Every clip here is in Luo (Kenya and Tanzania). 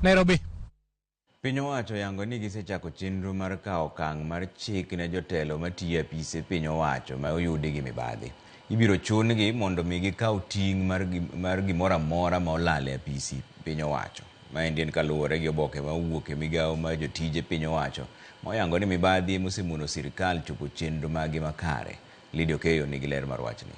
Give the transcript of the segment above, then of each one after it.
Nairobi. Piny owacho yango ni gisechako chenro mar kawo okang' mar chik ne jotelo matiyo e apise piny owacho ma oyudi gi mibadhi. Ibiro chungi mondo mi gikaw ting' mar gimoro amora ma olal e apisi piny owacho. Maendi en kaluwore gi oboke ma owuok e migawo mar jotije piny owacho ma oyango ni mibadhi mosemono sirikal chopo chenro magi makare. Lydia Okeyo nigi ler mar wachni.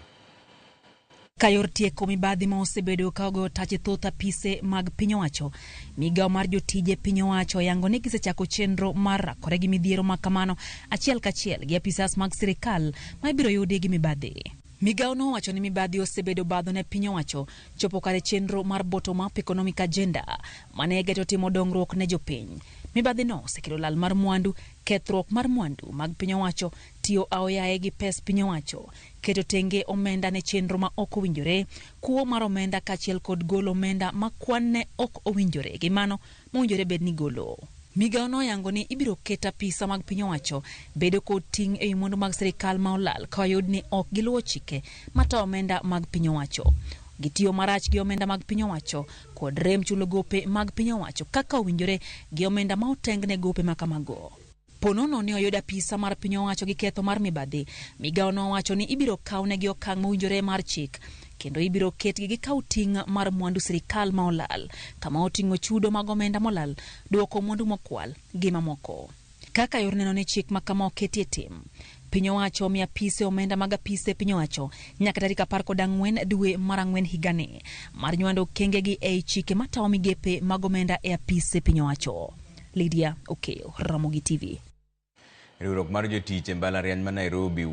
Kayor tieko mibadhi ma osebedo ka ogo tache thoth apise mag piny owacho, migawo mar jotije piny owacho yango ni gisechako chenro mar rakore gi midhiero ma kamano achiel kachiel gi apisas mag sirikal ma ibiro yudi gi mibadhi. Migawo no wacho ni mibadhi osebedo badho ne piny owacho chopo kare chenro mar bottom up economic agenda mane geto timo dongruok ne jopiny. Mibadhi no osekelo lal mar mwandu, kethruok mar mwandu mag piny owacho, tiyo aoyaye gi pes piny owacho, keto tenge omenda ne chenro ma ok owinjore, kuo mar omenda kachiel kod golo omenda ma kwan ne ok owinjore gi mano mowinjore bed ni golo. Migawo no yango ni ibiro ket apisa mag piny owacho bedo kod ting' e mwandu mag sirikal ma olal ka oyud ni ok giluwo chike mata omenda mag piny owacho. Gitiyo marach gi omenda mag piny owacho kod rem chulo gope mag piny owacho kaka owinjore gi omenda ma oteng ne gope makamago. Ponono ne oyud apisa mar piny owacho gi ketho mar mibadhi. Migawo no wacho ni ibiro kawnegi okang' mowinjore mar chik kendo ibiro ketgi gikaw ting' mar mwandu sirikal ma olal kama oting'o chudo mag omenda molal, duoko mwandu mokwal gi mamoko. Kaka yor neno ni chik ma kama oketie tim, piny owacho mi apise omenda mag apise piny owacho nyaka tarik 14 dwe mar 4 higani mar nywando kengegi ei chike matawo migepe mag omenda e apise piny owacho. Lydia Okeyo, Ramogi TV. Riwruok mar jotich e mbalariany ma Nairobi